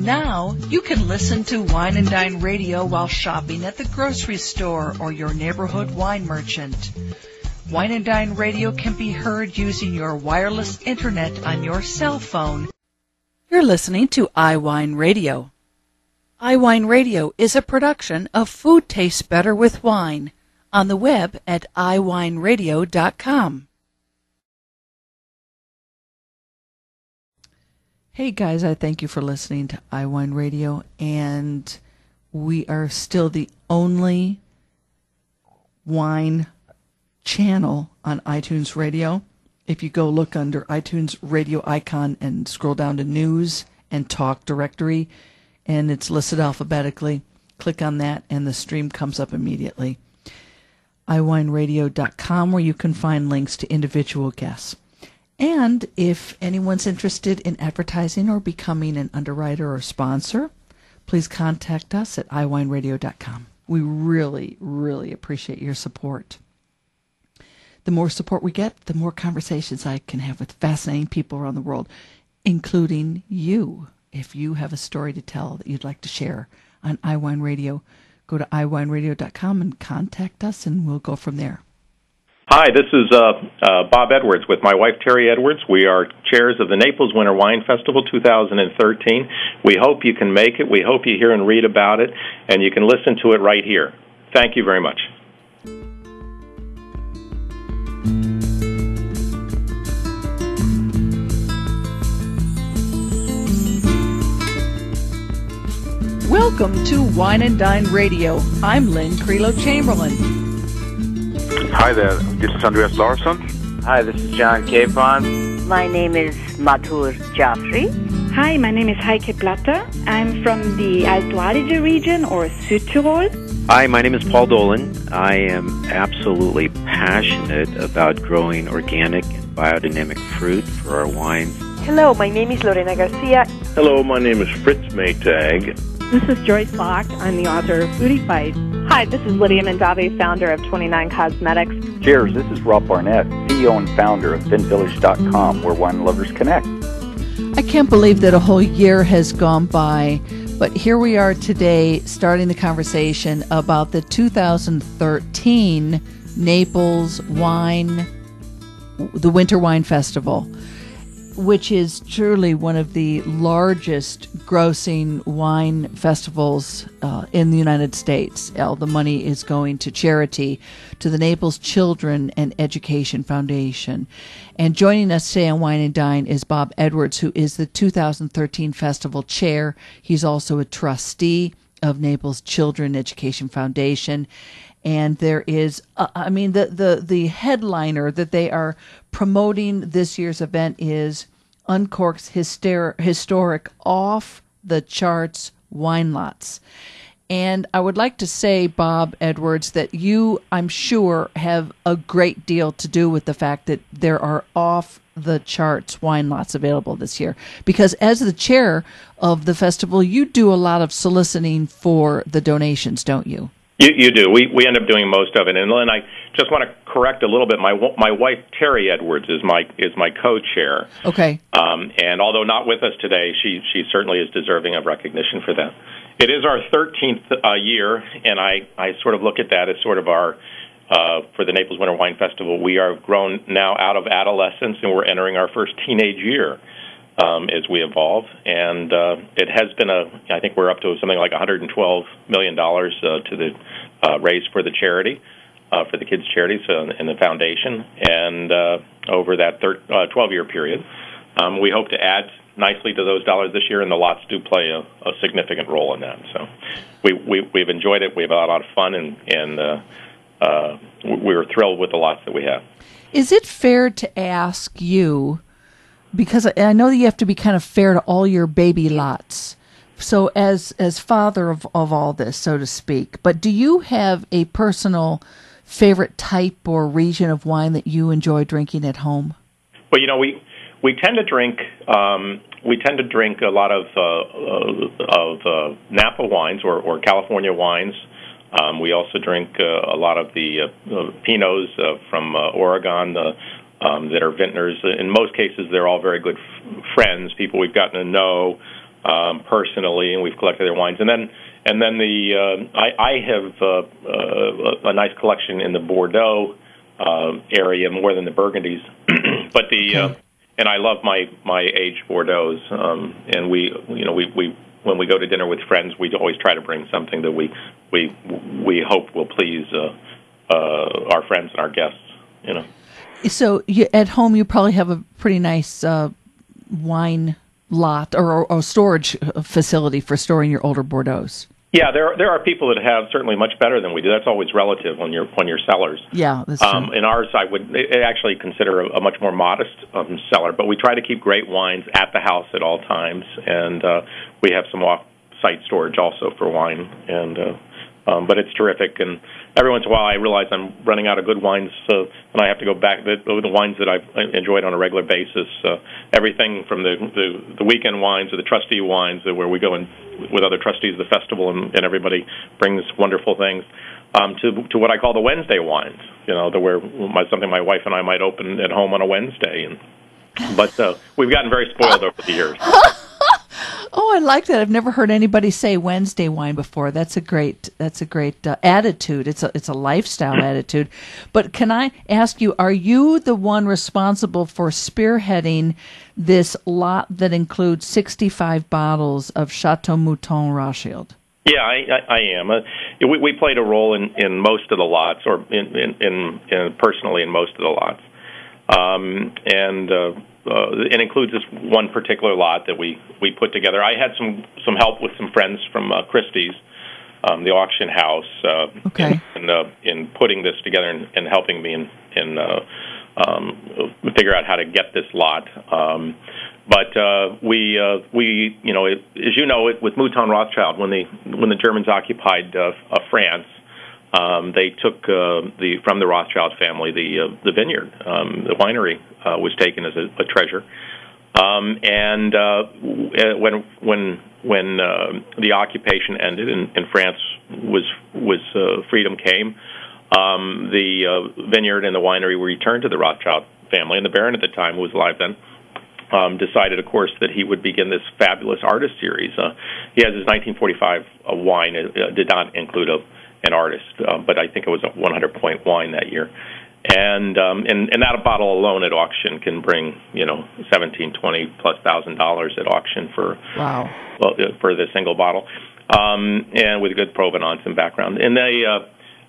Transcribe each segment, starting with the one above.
Now, you can listen to Wine and Dine Radio while shopping at the grocery store or your neighborhood wine merchant. Wine and Dine Radio can be heard using your wireless internet on your cell phone. You're listening to iWineRadio. iWineRadio is a production of Food Tastes Better with Wine on the web at iWineRadio.com. Hey guys, I thank you for listening to iWineRadio, and we are still the only wine channel on iTunes Radio. If you go look under iTunes Radio icon and scroll down to News and Talk Directory, and it's listed alphabetically, click on that and the stream comes up immediately. iWineRadio.com, where you can find links to individual guests. And if anyone's interested in advertising or becoming an underwriter or sponsor, please contact us at iWineRadio.com. We really, really appreciate your support. The more support we get, the more conversations I can have with fascinating people around the world, including you. If you have a story to tell that you'd like to share on iWine Radio, go to iWineRadio.com and contact us, and we'll go from there. Hi, this is Bob Edwards with my wife, Terry Edwards. We are chairs of the Naples Winter Wine Festival 2013. We hope you can make it. We hope you hear and read about it, and you can listen to it right here. Thank you very much. Welcome to Wine and Dine Radio. I'm Lynn Creelo-Chamberlain. Hi there, this is Andreas Larsson. Hi, this is John Capon. My name is Mathur Jaffrey. Hi, my name is Heike Platte. I'm from the Alto Adige region, or Südtirol. Hi, my name is Paul Dolan. I am absolutely passionate about growing organic and biodynamic fruit for our wines. Hello, my name is Lorena Garcia. Hello, my name is Fritz Maytag. This is Joyce Locke. I'm the author of Foodie Fight. Hi, this is Lydia Mandave, founder of 29 Cosmetics. Cheers, this is Rob Barnett, CEO and founder of vinvillage.com, where wine lovers connect. I can't believe that a whole year has gone by, but here we are today starting the conversation about the 2013 Naples the Winter Wine Festival, which is truly one of the largest grossing wine festivals in the United States. All the money is going to charity, to the Naples Children and Education Foundation. And joining us today on Wine and Dine is Bob Edwards, who is the 2013 festival chair. He's also a trustee of Naples Children Education Foundation. And there is, the headliner that they are promoting this year's event is Uncork's historic off-the-charts wine lots. And I would like to say, Bob Edwards, that you, I'm sure, have a great deal to do with the fact that there are off-the-charts wine lots available this year. Because as the chair of the festival, you do a lot of soliciting for the donations, don't you? You do. We end up doing most of it. And Lynn, I just want to correct a little bit. My wife, Terry Edwards, is my co-chair. Okay. And although not with us today, she certainly is deserving of recognition for that. It is our 13th year, and I sort of look at that as sort of our, for the Naples Winter Wine Festival, we are grown now out of adolescence, and we're entering our first teenage year. As we evolve, and it has been I think we're up to something like $112 million to the raise for the charity, for the kids' charities and the foundation, and over that 12-year period. We hope to add nicely to those dollars this year, and the lots do play a significant role in that. So we've enjoyed it. We've had a lot of fun, and we're thrilled with the lots that we have. Is it fair to ask you, because I know that you have to be kind of fair to all your baby lots, so as father of all this, so to speak, but do you have a personal favorite type or region of wine that you enjoy drinking at home? Well, we tend to drink a lot of Napa wines or California wines. We also drink a lot of the Pinots from Oregon that are vintners. In most cases, they're all very good friends, people we've gotten to know personally, and we've collected their wines. And then I have a nice collection in the Bordeaux area more than the Burgundies, but and I love my aged Bordeaux's. And we when we go to dinner with friends, we always try to bring something that we hope will please our friends and our guests. So at home, you probably have a pretty nice wine lot or storage facility for storing your older Bordeaux's. Yeah, there are people that have certainly much better than we do. That's always relative on your cellars. Yeah, that's true. In ours, I would actually consider a much more modest cellar, but we try to keep great wines at the house at all times, and we have some off-site storage also for wine. And but it's terrific. And every once in a while, I realize I'm running out of good wines, and I have to go back to the wines that I've enjoyed on a regular basis. Everything from the weekend wines or the trustee wines, where we go in with other trustees of the festival, and everybody brings wonderful things, to what I call the Wednesday wines. Where something my wife and I might open at home on a Wednesday. But we've gotten very spoiled over the years. Oh, I like that. I've never heard anybody say Wednesday wine before. That's a great attitude. It's a lifestyle attitude. But can I ask you, are you the one responsible for spearheading this lot that includes 65 bottles of Château Mouton Rothschild? Yeah, I am. We played a role in most of the lots, or in personally in most of the lots. It includes this one particular lot that we put together. I had some help with some friends from Christie's, the auction house, in putting this together and helping me in figure out how to get this lot. But we as you know, with Mouton Rothschild, when the Germans occupied France, they took from the Rothschild family the vineyard, the winery was taken as a treasure, and when the occupation ended and France was freedom came, the vineyard and the winery were returned to the Rothschild family, and the Baron at the time, who was alive then, decided, of course, that he would begin this fabulous artist series. He has his 1945 wine. It did not include an artist, but I think it was a 100-point wine that year. And that bottle alone at auction can bring, $17,000+ at auction for the single bottle, and with good provenance and background. And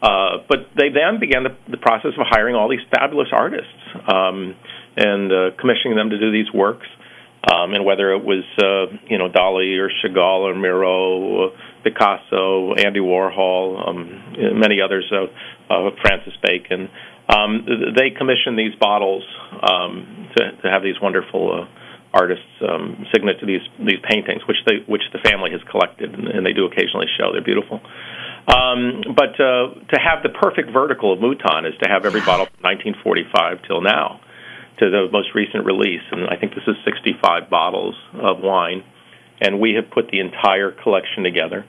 but they then began the process of hiring all these fabulous artists and commissioning them to do these works. And whether it was Dali or Chagall or Miro, Picasso, Andy Warhol, many others, Francis Bacon, they commissioned these bottles to have these wonderful artists signet to these paintings, which the family has collected, and they do occasionally show. They're beautiful. But to have the perfect vertical of Mouton is to have every bottle from 1945 till now, to the most recent release, and I think this is 65 bottles of wine, and we have put the entire collection together.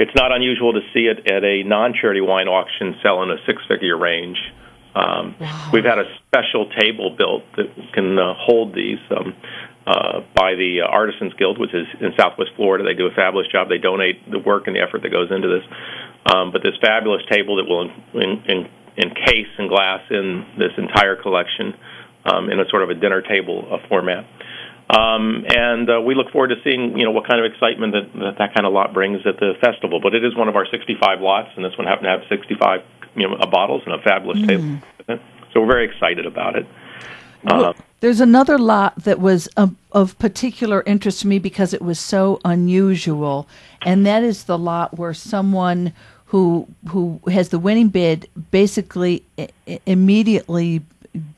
It's not unusual to see it at a non-charity wine auction sell in a six-figure range. We've had a special table built that can hold these by the Artisans Guild, which is in Southwest Florida. They do a fabulous job. They donate the work and the effort that goes into this. But this fabulous table that will encase and glass in this entire collection in a sort of a dinner table format. And we look forward to seeing, what kind of excitement that kind of lot brings at the festival. But it is one of our 65 lots, and this one happened to have 65 bottles and a fabulous table. So we're very excited about it. Well, there's another lot that was of particular interest to me because it was so unusual, and that is the lot where someone who has the winning bid basically immediately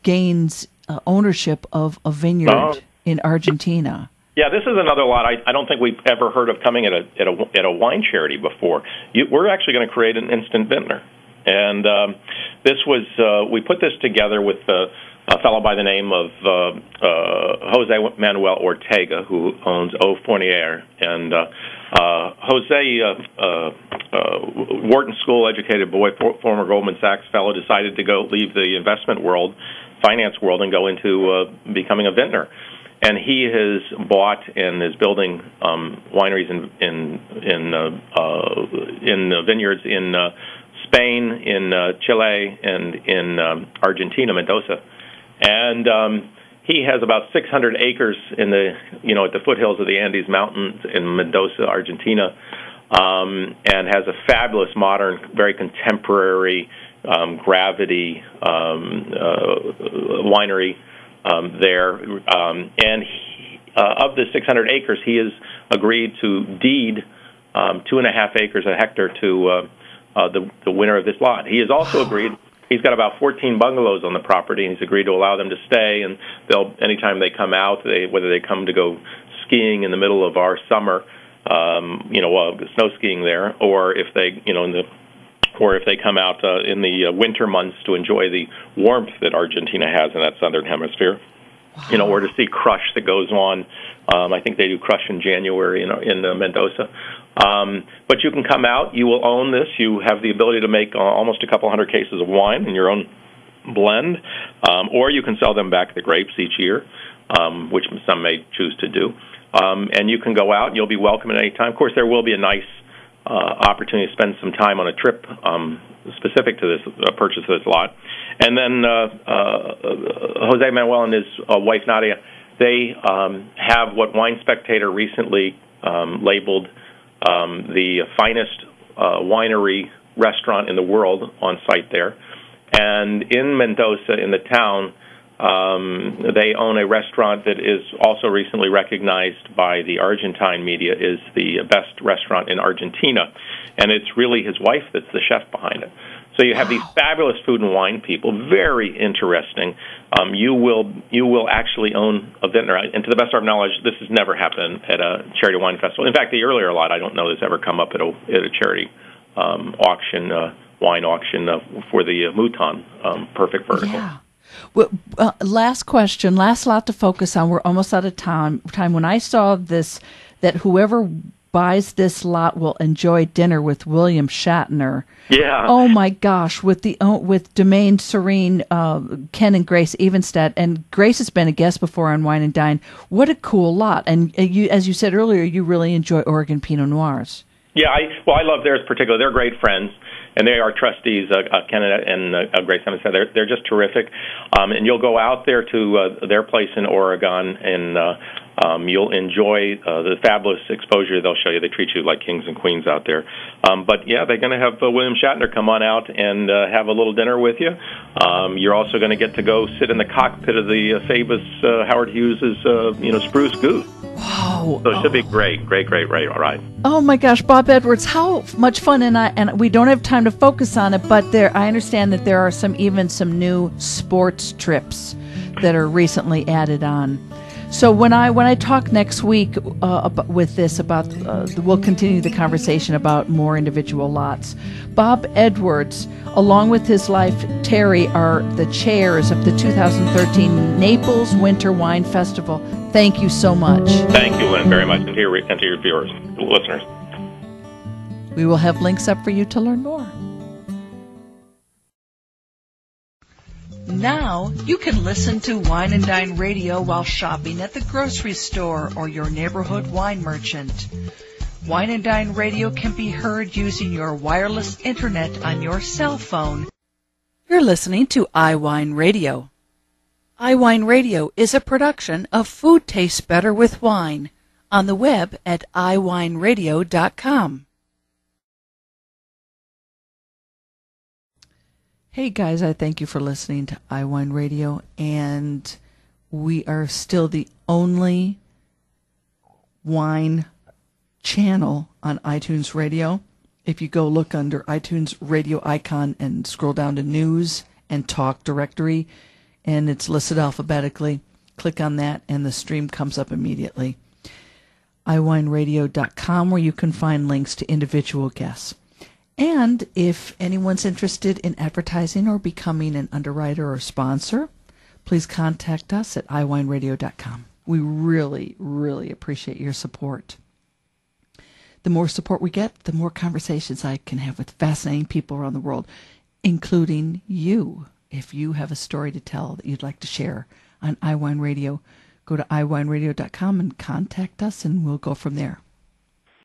gains ownership of a vineyard in Argentina. Yeah, this is another lot I don't think we've ever heard of coming at a wine charity before. We're actually going to create an instant vintner, and this was we put this together with a fellow by the name of Jose Manuel Ortega, who owns Eau Fournier, and Jose, Wharton School educated boy, former Goldman Sachs fellow, decided to leave the investment world, finance world, and go into becoming a vintner. and he has bought and is building wineries in vineyards in Spain, in Chile, and in Argentina, Mendoza, and he has about 600 acres in the at the foothills of the Andes Mountains in Mendoza, Argentina, and has a fabulous, modern, very contemporary gravity winery there. And of the 600 acres, he has agreed to deed 2.5 acres a hectare to the winner of this lot. He has also agreed. He's got about 14 bungalows on the property, and he's agreed to allow them to stay. And they'll, anytime they come out, whether they come to go skiing in the middle of our summer, snow skiing there, or if they, or if they come out in the winter months to enjoy the warmth that Argentina has in that southern hemisphere. Wow. Or to see crush that goes on. I think they do crush in January in Mendoza. But you can come out. You will own this. You have the ability to make almost a couple hundred cases of wine in your own blend, or you can sell them back the grapes each year, which some may choose to do. And you can go out, and you'll be welcome at any time. Of course, there will be a nice opportunity to spend some time on a trip specific to this purchase of this lot. And then Jose Manuel and his wife Nadia, they have what Wine Spectator recently labeled the finest winery restaurant in the world on site there. And in Mendoza, in the town, they own a restaurant that is also recently recognized by the Argentine media as the best restaurant in Argentina. And it's really his wife that's the chef behind it. So you have these fabulous food and wine people, very interesting. You will actually own a vintner. And to the best of our knowledge, this has never happened at a charity wine festival. In fact, the earlier lot, I don't know, has ever come up at a charity auction, wine auction for the Mouton, perfect vertical. Yeah. Well, last question, last lot to focus on. We're almost out of time. When I saw this, that whoever buys this lot will enjoy dinner with William Shatner. Yeah. Oh my gosh, with Domaine Serene, Ken and Grace Evenstedt, and Grace has been a guest before on Wine and Dine. What a cool lot! And you, as you said earlier, you really enjoy Oregon Pinot Noirs. Yeah, I love theirs particularly. They're great friends, and they are trustees, Ken and Grace Evenstedt. They're just terrific. And you'll go out there to their place in Oregon, and you'll enjoy the fabulous exposure they'll show you. They treat you like kings and queens out there. But, yeah, they're going to have William Shatner come on out and have a little dinner with you. You're also going to get to go sit in the cockpit of the famous Howard Hughes' Spruce Goose. Wow. So it should be great ride. Oh, my gosh, Bob Edwards, how much fun. And we don't have time to focus on it, but I understand that there are some new sports trips that are recently added on. So when I talk next week with this about, we'll continue the conversation about more individual lots. Bob Edwards, along with his wife Terry, are the chairs of the 2013 Naples Winter Wine Festival. Thank you so much. Thank you, Lynn, very much, and to your viewers, listeners. We will have links up for you to learn more. Now you can listen to Wine and Dine Radio while shopping at the grocery store or your neighborhood wine merchant. Wine and Dine Radio can be heard using your wireless internet on your cell phone. You're listening to iWineRadio. iWineRadio is a production of Food Tastes Better with Wine, on the web at iWineRadio.com. Hey guys, I thank you for listening to iWineRadio, and we are still the only wine channel on iTunes Radio. If you go look under iTunes radio icon and scroll down to News and Talk Directory, and it's listed alphabetically, click on that and the stream comes up immediately. iWineRadio.com, where you can find links to individual guests. And if anyone's interested in advertising or becoming an underwriter or sponsor, please contact us at iWineRadio.com. We really, really appreciate your support. The more support we get, the more conversations I can have with fascinating people around the world, including you. If you have a story to tell that you'd like to share on iWine Radio, go to iWineRadio.com and contact us, and we'll go from there.